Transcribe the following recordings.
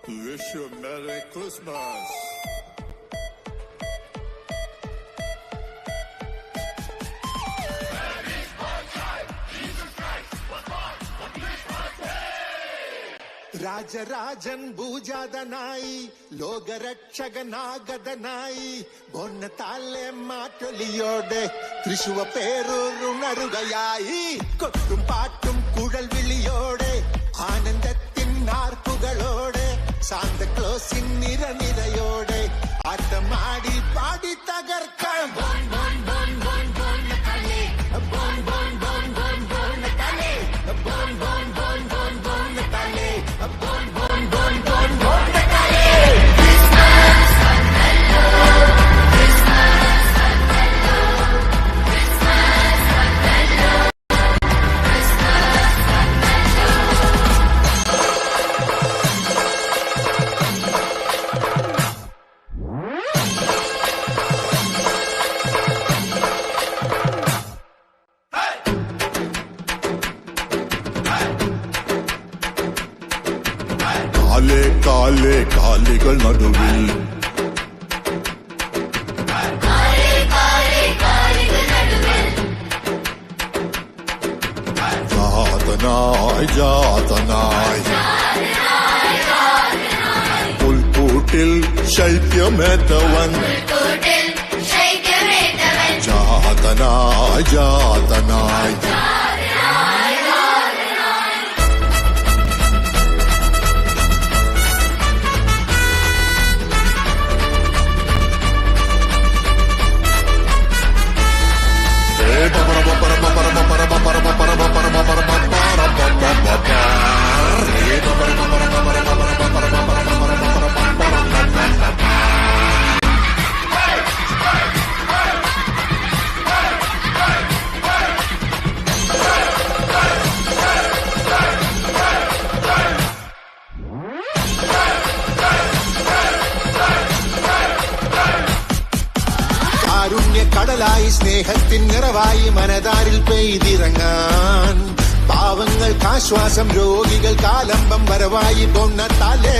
Wish you a Merry Christmas. Rajarajan ഭൂജാതനായി ലോകരക്ഷകനാഗതനായി ബോന്നത്താലെ മാറ്റൊലിയോടെ തൃശുവ പേരുണരുകയായി കൊട്ടും പാട്ടും കുഴൽ വിളിയോടെ ആനന്ദത്തിൻ ആർപ്പുകളോടെ സാന്തക്ലോസിൻ നിരനിരയോടെ ആട്ടമാടി പാടി തകർക്കാൻ ബോൺ ബോൺ ബോൺ ബോൺ ബോന്നത്താലെ ബോൺ ബോൺ ബോൺ ബോൺ ബോന്നത്താലെ ബോൺ ബോൺ ബോൺ ബോൺ ബോന്നത്താലെ ബോൺ ബോൺ ബോൺ ബോൺ ബോന്നത്താലെ കാലേ കാലേ കാലികൾ നടുവിൽ ജാതനായി ജാതനായി പുൽക്കൂട്ടിൽ ശൈത്യമേറ്റവൻ ജാതനായി ജാതനായി കടലായി സ്നേഹത്തിൻ നിറവായി മനതാരിൽ പെയ്തിറങ്ങാൻ പാവങ്ങൾക്കാശ്വാസം രോഗികൾക്ക് ആലംബം വരവായി ബോന്നത്താലേ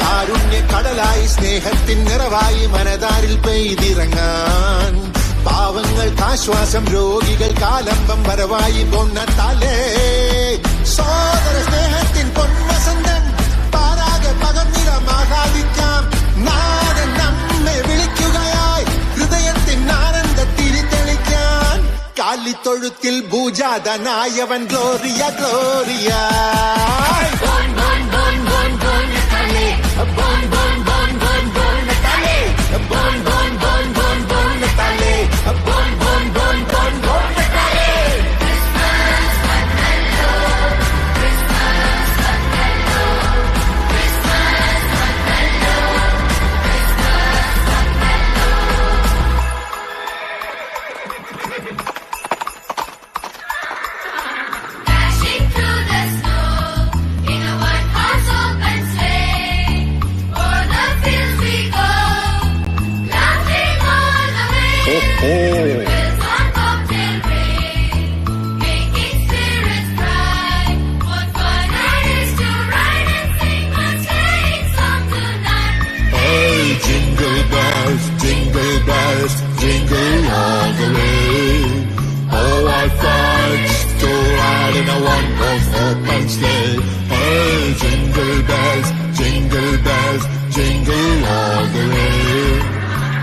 കാരുണ്യ കടലായി സ്നേഹത്തിൻ നിറവായി മനതാരിൽ പെയ്തിറങ്ങാൻ പാവങ്ങൾക്കാശ്വാസം രോഗികൾക്ക് ആലംബം വരവായി ബോന്നത്താലേ സോദര സ്നേഹത്തിൻ പൊൻവസന്തം പകർന്നിടമാകാതിക്കാം നാടൻ നമ്മെ വിളിക്കുകയായി ഹൃദയത്തിൻ ആനന്ദത്തിരി തെളിക്കാൻ കാലിത്തൊഴുത്തിൽ ഭൂജാതനായവൻ ഗ്ലോറിയ ഗ്ലോറിയ ബോൺ ബോൺ ബോൺ ബോൺ ബോന്നത്താലെ ബോൺ ബോൺ ബോൺ ബോൺ ബോന്നത്താലെ ബോൺ ബോൺ ബോൺ ബോൺ ബോന്നത്താലെ ബോൺ ബോൺ ബോൺ ബോൺ ബോന്നത്താലെ jingle all the way. Oh, I fight to ride in a one-horse open sleigh. Hey, jingle bells, jingle all the way.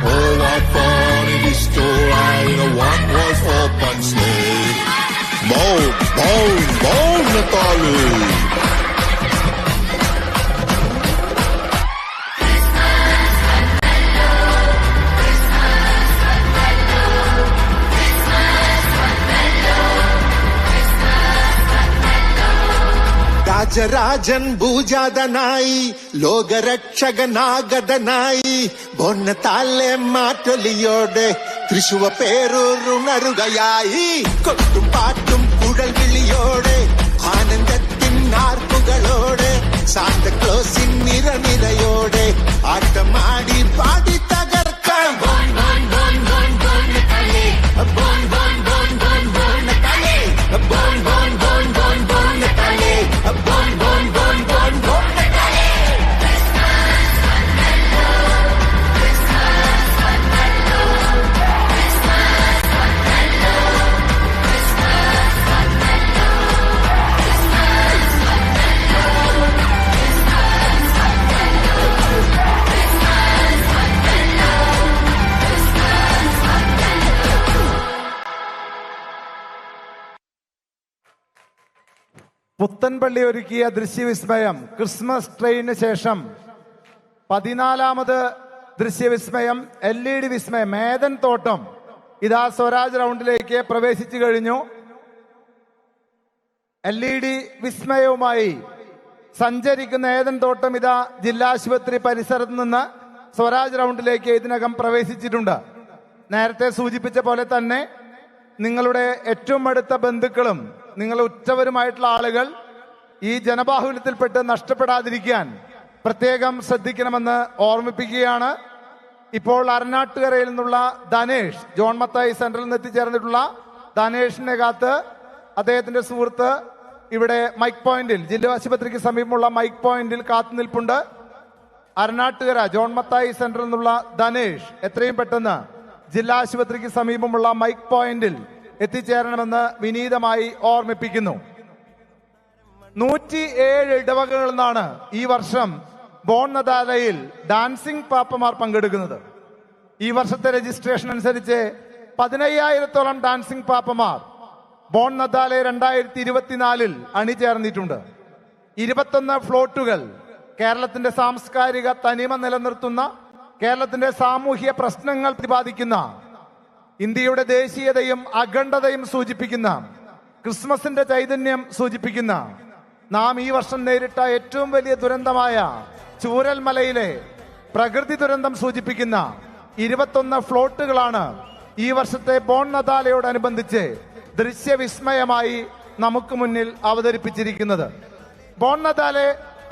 Oh, what fun it is to ride in a one-horse open sleigh. Boom, boom, boom, Natalie. രാജരാജൻ ഭൂജാതനായി ലോകരക്ഷകനാഗതനായി ബോന്നത്താലെ മാറ്റൊലിയോടെ തൃശുവ പേരുണരുകയായി കൊട്ടും പാട്ടും കുഴൽ വിളിയോടെ ആനന്ദത്തിൻ ആർപ്പുകളോടെ സാന്തക്ലോസിൻ നിരനിരയോടെ ആട്ടമാടി പാടി തകർക്കാൻ ബോൺ ബോൺ ബോൺ ബോൺ ബോന്നത്താലെ ബോൺ ബോൺ ബോൺ ബോൺ ബോന്നത്താലെ പുത്തൻപള്ളി ഒരുക്കിയ ദൃശ്യവിസ്മയം ക്രിസ്മസ് ട്രെയിനിന് ശേഷം 14ാമത് ദൃശ്യവിസ്മയം LED വിസ്മയം മേദൻ തോട്ടം ഇതാ സ്വരാജ് റൗണ്ടിലേക്ക് പ്രവേശിച്ചു കഴിഞ്ഞു. LED വിസ്മയവുമായി സഞ്ചരിക്കുന്ന ഏദൻ തോട്ടം ഇതാ ജില്ലാശുപത്രി പരിസരത്ത് നിന്ന് സ്വരാജ് റൗണ്ടിലേക്ക് ഇതിനകം പ്രവേശിച്ചിട്ടുണ്ട്. നേരത്തെ സൂചിപ്പിച്ച പോലെ തന്നെ നിങ്ങളുടെ ഏറ്റവും അടുത്ത ബന്ധുക്കളും നിങ്ങളുടെ ഉറ്റവരുമായിട്ടുള്ള ആളുകൾ ഈ ജനബാഹുല്യത്തിൽപ്പെട്ട് നഷ്ടപ്പെടാതിരിക്കാൻ പ്രത്യേകം ശ്രദ്ധിക്കണമെന്ന് ഓർമ്മിപ്പിക്കുകയാണ്. ഇപ്പോൾ അരനാട്ടുകരയിൽ നിന്നുള്ള ധനേഷ്, ജോൺ മത്തായി സെന്ററിൽ നിന്ന് എത്തിച്ചേർന്നിട്ടുള്ള ധനേഷിനെ കാത്ത് അദ്ദേഹത്തിന്റെ സുഹൃത്ത് ഇവിടെ മൈക്ക് പോയിന്റിൽ, ജില്ലാ ആശുപത്രിക്ക് സമീപമുള്ള മൈക്ക് പോയിന്റിൽ കാത്തു നിൽപ്പുണ്ട്. അരനാട്ടുകര ജോൺ മത്തായി സെന്ററിൽ നിന്നുള്ള ധനേഷ് എത്രയും പെട്ടെന്ന് ജില്ലാ ആശുപത്രിക്ക് സമീപമുള്ള മൈക്ക് പോയിന്റിൽ എത്തിച്ചേരണമെന്ന് വിനീതമായി ഓർമ്മിപ്പിക്കുന്നു. 107 ഇടവകകളിൽ നിന്നാണ് ഈ വർഷം ബോൺ നദാലയിൽ ഡാൻസിംഗ് പാപ്പമാർ പങ്കെടുക്കുന്നത്. ഈ വർഷത്തെ രജിസ്ട്രേഷൻ അനുസരിച്ച് 15,000-ഓളം ഡാൻസിംഗ് പാപ്പമാർ ബോൺ നദാലെ 2024 അണിചേർന്നിട്ടുണ്ട്. 21 ഫ്ലോട്ടുകൾ കേരളത്തിന്റെ സാംസ്കാരിക തനിമ നിലനിർത്തുന്ന, കേരളത്തിന്റെ സാമൂഹ്യ പ്രശ്നങ്ങൾ പ്രതിപാദിക്കുന്ന, ഇന്ത്യയുടെ ദേശീയതയും അഖണ്ഡതയും സൂചിപ്പിക്കുന്ന, ക്രിസ്മസിന്റെ ചൈതന്യം സൂചിപ്പിക്കുന്ന, നാം ഈ വർഷം നേരിട്ട ഏറ്റവും വലിയ ദുരന്തമായ ചൂരൽമലയിലെ പ്രകൃതി ദുരന്തം സൂചിപ്പിക്കുന്ന 21 ഫ്ലോട്ടുകളാണ് ഈ വർഷത്തെ ബോൺ നദാലയോടനുബന്ധിച്ച് ദൃശ്യവിസ്മയമായി നമുക്ക് മുന്നിൽ അവതരിപ്പിച്ചിരിക്കുന്നത്. ബോൺ നദാലെ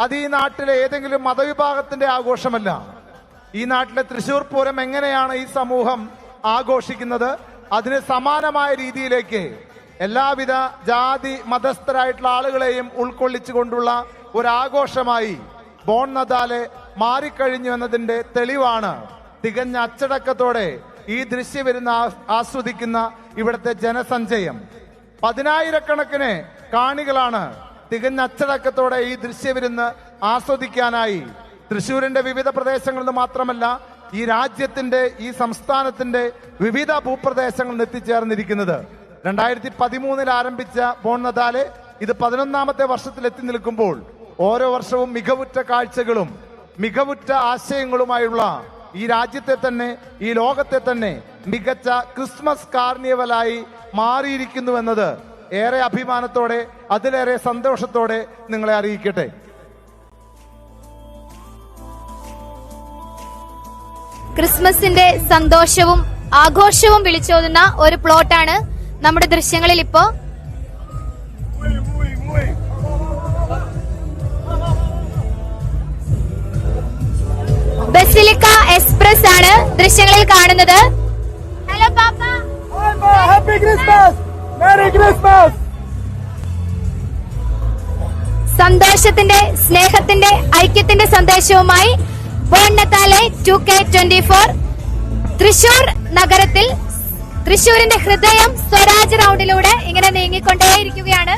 അത് ഈ നാട്ടിലെ ഏതെങ്കിലും മതവിഭാഗത്തിന്റെ ആഘോഷമല്ല. ഈ നാട്ടിലെ തൃശൂർ പൂരം എങ്ങനെയാണ് ഈ സമൂഹം ആഘോഷിക്കുന്നത്, അതിന് സമാനമായ രീതിയിലേക്ക് എല്ലാവിധ ജാതി മതസ്ഥരായിട്ടുള്ള ആളുകളെയും ഉൾക്കൊള്ളിച്ചുകൊണ്ടുള്ള ഒരാഘോഷമായി ബോൺ നദാലെ മാറിക്കഴിഞ്ഞു എന്നതിന്റെ തെളിവാണ് തികഞ്ഞ അച്ചടക്കത്തോടെ ഈ ദൃശ്യവിരുന്ന് ആസ്വദിക്കുന്ന ഇവിടുത്തെ ജനസഞ്ചയം. 10,000-കണക്കിന് കാണികളാണ് തികഞ്ഞ അച്ചടക്കത്തോടെ ഈ ദൃശ്യവിരുന്ന് ആസ്വദിക്കാനായി തൃശ്ശൂരിന്റെ വിവിധ പ്രദേശങ്ങളിൽ നിന്ന് മാത്രമല്ല ഈ രാജ്യത്തിന്റെ, ഈ സംസ്ഥാനത്തിന്റെ വിവിധ ഭൂപ്രദേശങ്ങളിൽ നിന്ന് എത്തിച്ചേർന്നിരിക്കുന്നത്. 2013 ആരംഭിച്ച ബോൺ നദാലെ ഇത് 11ാമത്തെ വർഷത്തിൽ എത്തി നിൽക്കുമ്പോൾ ഓരോ വർഷവും മികവുറ്റ കാഴ്ചകളും മികവുറ്റ ആശയങ്ങളുമായുള്ള ഈ രാജ്യത്തെ തന്നെ, ഈ ലോകത്തെ തന്നെ മികച്ച ക്രിസ്മസ് കാർണിവലായി മാറിയിരിക്കുന്നുവെന്നത് ഏറെ അഭിമാനത്തോടെ, അതിലേറെ സന്തോഷത്തോടെ നിങ്ങളെ അറിയിക്കട്ടെ. ക്രിസ്മസിന്റെ സന്തോഷവും ആഘോഷവും വിളിച്ചോതുന്ന ഒരു പ്ലോട്ടാണ് നമ്മുടെ ദൃശ്യങ്ങളിൽ ഇപ്പോ. ബസിലിക്ക എക്സ്പ്രസ് ആണ് ദൃശ്യങ്ങളിൽ കാണുന്നത്. ഹലോ പാപ്പ, ഹാപ്പി ക്രിസ്മസ്, മേരി ക്രിസ്മസ്. സന്തോഷത്തിന്റെ, സ്നേഹത്തിന്റെ, ഐക്യത്തിന്റെ സന്ദേശവുമായി ബോൺ നദാലെ 2K24 തൃശൂർ നഗരത്തിൽ, തൃശൂരിന്റെ ഹൃദയം സ്വരാജ് റൗണ്ടിലൂടെ ഇങ്ങനെ നീങ്ങിക്കൊണ്ടേയിരിക്കുകയാണ്.